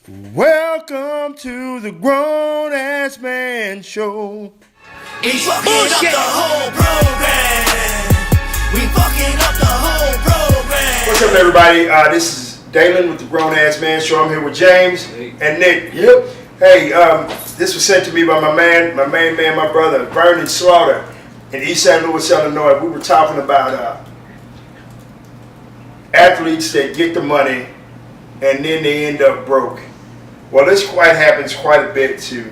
Welcome to the Grown Ass Man Show. We fucking up the whole program. We fucking up the whole program. What's up, everybody? This is Dalen with the Grown Ass Man Show. I'm here with James and Nick. Yep. Hey, this was sent to me by my main man, my brother, Vernon Slaughter, in East St. Louis, Illinois. We were talking about athletes that get the money and then they end up broke. Well, this happens quite a bit to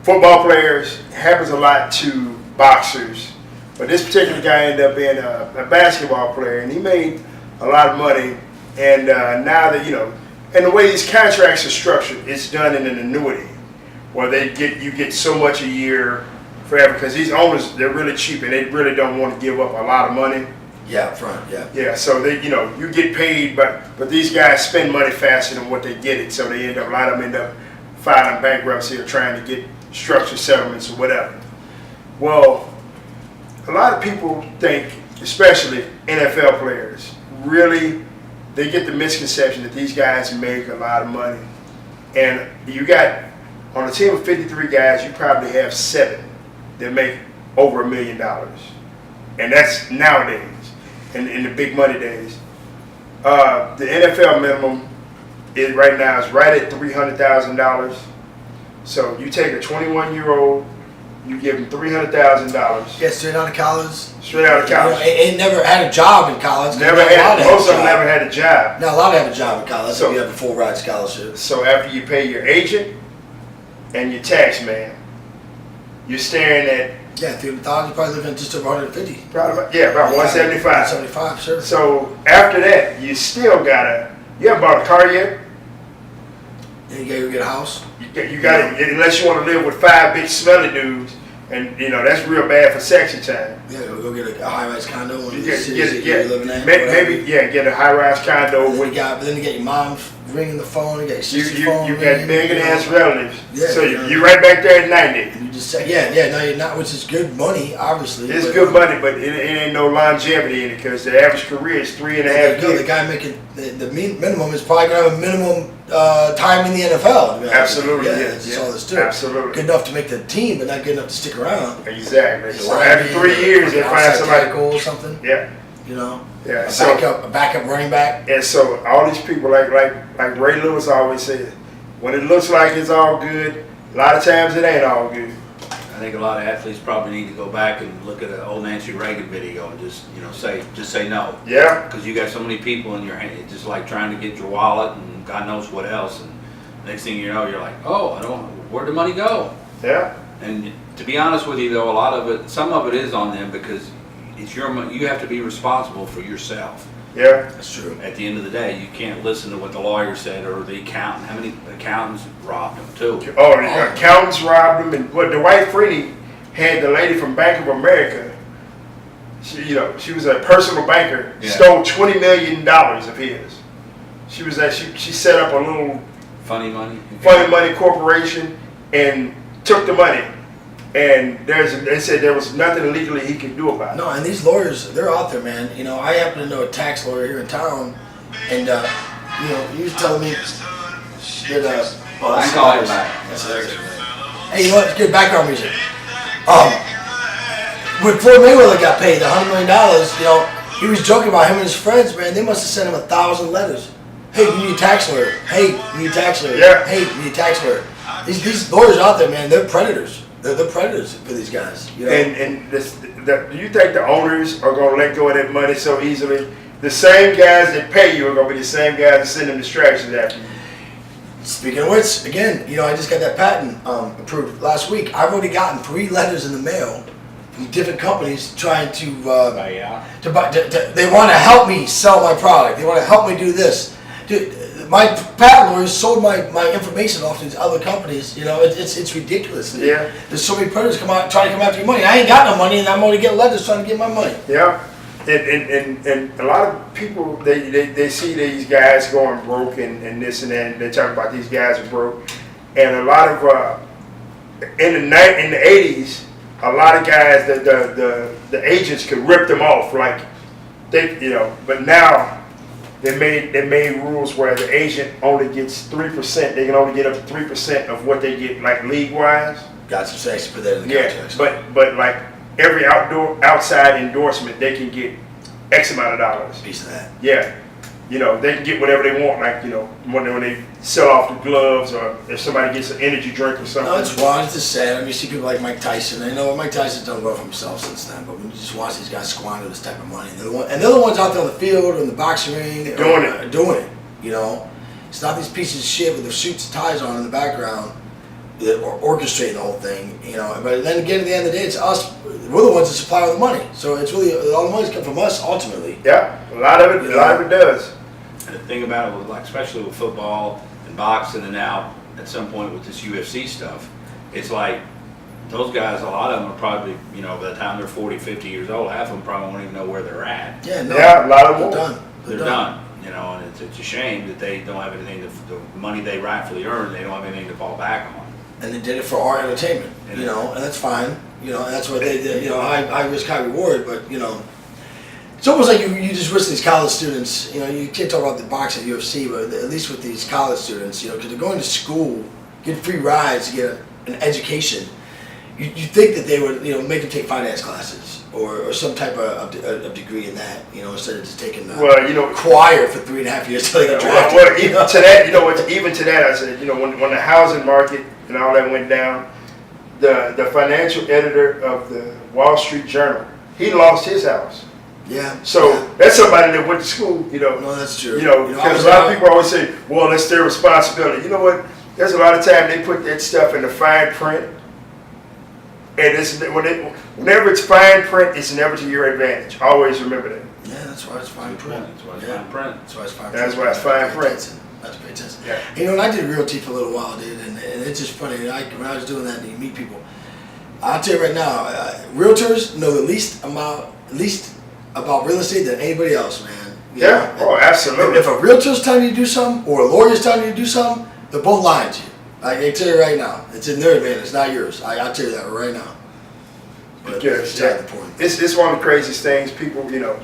football players. It happens a lot to boxers. But this particular guy ended up being a basketball player, and he made a lot of money. And now that, and the way these contracts are structured, it's done in an annuity, where you get so much a year forever. Because these owners, they're really cheap, and they really don't want to give up a lot of money. Yeah, up front, yeah. Yeah, so they, you get paid, but these guys spend money faster than what they get it, so they a lot of them end up filing bankruptcy or trying to get structured settlements or whatever. Well, a lot of people think, especially NFL players, really, they get the misconception that these guys make a lot of money. And you got, on a team of 53 guys, you probably have 7 that make over $1 million. And that's nowadays. In the big money days, the NFL minimum right now is right at $300,000. So you take a 21-year-old, you give him $300,000. Yeah, straight out of college. Straight out of college. And never had a job in college. Most of them never had a job. Now, a lot have a job in college, so if you have a full ride scholarship. So after you pay your agent and your tax man, you're staring at, yeah, $300,000, you're probably living just over 150. about 175. 175, sure. So after that, you still you haven't bought a car yet. And you gotta go get a house. You got to, unless you want to live with 5 big smelly dudes, and that's real bad for sexy time. Yeah, go get a high-rise condo in You the city you're living in. Get a high-rise condo. But then you get your mom ringing the phone, you got your sister's phone. You got big-ass relatives. Yeah, so you're right back there at 90. And you just say, no, you're not, which is good money, obviously. It's good money, but it ain't no longevity in it, because the average career is 3.5 years. The guy making the minimum is probably going to have a minimum time in the NFL. Absolutely, that's all there's to it. Absolutely. Good enough to make the team, but not good enough to stick around. Exactly. So after 3 years, they find somebody or something. Yeah. Yeah. A backup running back. And so all these people, like Ray Lewis always says, when it looks like it's all good, a lot of times it ain't all good. I think a lot of athletes probably need to go back and look at an old Nancy Reagan video and just say no. Yeah. Because you got so many people in your hand, it's just like trying to get your wallet and God knows what else. And next thing you know, you're like, where'd the money go? Yeah. And to be honest with you, though, some of it is on them, because it's your money. You have to be responsible for yourself. Yeah, that's true. At the end of the day, you can't listen to what the lawyer said or the accountant. How many accountants robbed them too? Oh, the accountants robbed them, and Dwight Freeney had the lady from Bank of America. She was a personal banker. Yeah. Stole $20 million of his. She was she set up a little funny money corporation and took the money. And they said there was nothing legally he could do about it. No, and these lawyers, they're out there, man. I happen to know a tax lawyer here in town, and he was telling me that I can call him back. That's hilarious, man. Hey, it's good background music. When Floyd Mayweather got paid the $100 million, he was joking about him and his friends, man. They must have sent him 1,000 letters. Hey, you need a tax lawyer. Hey, you need a tax lawyer. Yeah. Hey, you need a tax lawyer. These lawyers out there, man, they're predators. They're the predators for these guys. Do you think the owners are going to let go of that money so easily? The same guys that pay you are going to be the same guys that send them distractions after you. Speaking of which, again, I just got that patent approved last week. I've already gotten 3 letters in the mail from different companies trying to buy. They want to help me sell my product. They want to help me do this. Dude, my patent lawyers sold my information off to these other companies. It's ridiculous. Yeah. There's so many predators trying to come after your money. I ain't got no money, and I'm only getting letters trying to get my money. Yeah. And a lot of people, they see these guys going broke and this and that, and they talk about these guys are broke. And a lot of in the 80s, a lot of guys the agents could rip them off, like they but now they made rules where the agent only gets 3%. They can only get up to 3% of what they get, like league wise. Gotcha. So actually put that in the Yeah, contract. but like every outside endorsement, they can get X amount of dollars. Piece of that. Yeah, you know, they can get whatever they want. Like, you know, when they sell off the gloves, or if somebody gets an energy drink or something. No, it's wrong. It's just sad. I mean, you see people like Mike Tyson. I know Mike Tyson's done well for himself since then, but when you just watch these guys squander this type of money, they're the ones out there on the field or in the boxing ring doing it. You know, it's not these pieces of shit with their suits and ties on in the background that are orchestrating the whole thing. You know, but then again, at the end of the day, it's us. We're the ones that supply all the money, so it's really all the money's come from us ultimately. Yeah, a lot of it does. And the thing about it, was like, especially with football and boxing, and now at some point with this UFC stuff, it's like those guys, a lot of them are probably, you know, by the time they're 40, 50 years old, half of them probably won't even know where they're at. Yeah, no, Yeah, a lot of they're them. done. They're done, you know, and it's a shame that they don't have anything, the money they rightfully earn, they don't have anything to fall back on. And they did it for our entertainment, you know, and that's fine. You know, and that's what they did. You know, high risk, high reward. But you know, it's almost like you just wish these college students. You know, you can't talk about the boxing, UFC, but at least with these college students, you know, because they're going to school, get free rides, to get an education. You think that they would, you know, make them take finance classes or some type of degree in that, you know, instead of just taking Well, you know, choir for 3.5 years till they get drafted. well, even to that, you know, even to that, I said, you know, when the housing market and all that went down, the financial editor of the Wall Street Journal, he lost his house. Yeah. So yeah. that's somebody that went to school, you know. No, that's true. You know, because a lot of people always say, well, that's their responsibility. You know what? There's a lot of time they put that stuff in the fine print. And whenever it's fine print, it's never to your advantage. Always remember that. Yeah, that's why it's fine print. That's why it's fine print. That's why it's fine print. That's why it's fine print. That's pretty intense. Yeah. You know, and I did realty for a little while, dude, and it's just funny. When I was doing that, and you meet people, I'll tell you right now, realtors know the least about real estate than anybody else, man. You Yeah. know? Oh, absolutely. If a realtor's telling you to do something or a lawyer's telling you to do something, they're both lying to you. I can tell you right now, it's in their advantage, not yours. I'll tell you that right now. But Because that's the point. it's one of the craziest things. People, you know,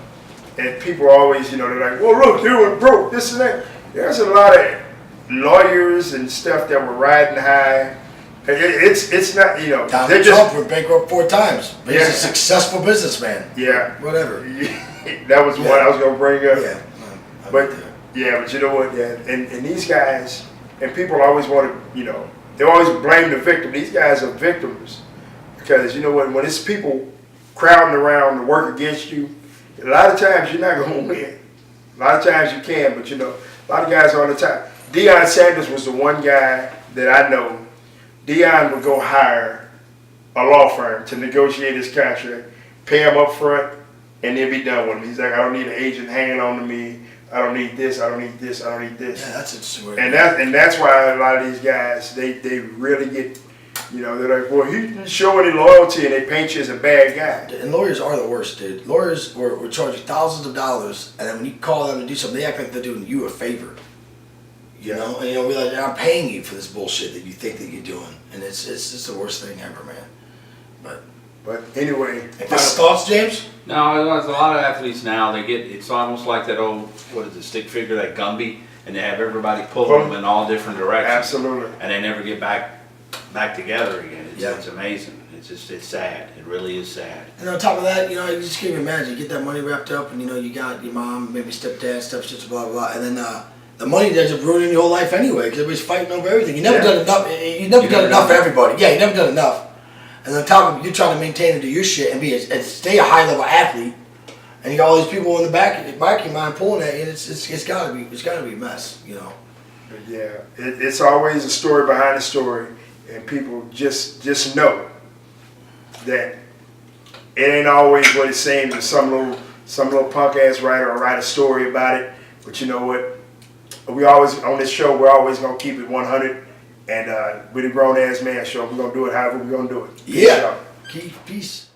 and people always, you know, they're like, well, look, they were broke, this and that. There's a lot of lawyers and stuff that were riding high. It's not, you know, Donald they're Trump just, went bankrupt 4 times, but he's Yeah. a successful businessman. yeah. Whatever. That was what I was gonna bring up. Yeah. But yeah, but you know what? Yeah, and these guys, and people always want to, you know, they always blame the victim. These guys are victims because you know what? When it's people crowding around to work against you, a lot of times you're not gonna win. A lot of times you can, but you know, a lot of guys are on the top. Deion Sanders was the one guy that I know. Deion would go hire a law firm to negotiate his contract, pay him up front, and then be done with him. He's like, I don't need an agent hanging on to me. I don't need this. I don't need this. I don't need this. Yeah, that's interesting. And that's why a lot of these guys they really get, you know, they're like, well, he didn't show any loyalty, and they paint you as a bad guy. And lawyers are the worst, dude. Lawyers will charge you thousands of dollars, and then when you call them to do something, they act like they're doing you a favor. You know, and you'll be like, I'm paying you for this bullshit that you think that you're doing, and it's just the worst thing ever, man. But anyway, Any final thoughts, James? No, there's a lot of athletes now, it's almost like that old, what is it, stick figure, that Gumby, and they have everybody pulling them in all different directions. absolutely. And they never get back together again. Yeah. It's amazing. It's sad. It really is sad. And on top of that, you know, you just can't even imagine. You get that money wrapped up, and you know, you got your mom, maybe stepdad, stepsister, blah, blah, blah, and then the money ends up ruining your whole life anyway, because everybody's fighting over everything. You never done enough. You never done enough for everybody. Yeah, you never done enough. And on top of it, you're trying to maintain and do your shit and stay a high level athlete, and you got all these people in the back of your mind pulling at you. And it's gotta be a mess, you know. But yeah, it's always a story behind the story, and people just know that it ain't always what it seems. To some little punk ass writer will write a story about it, but you know what? We always on this show. We're always gonna keep it 100, and with the Grown Ass Man Show, we're gonna do it however we're gonna do it. Yeah. Peace.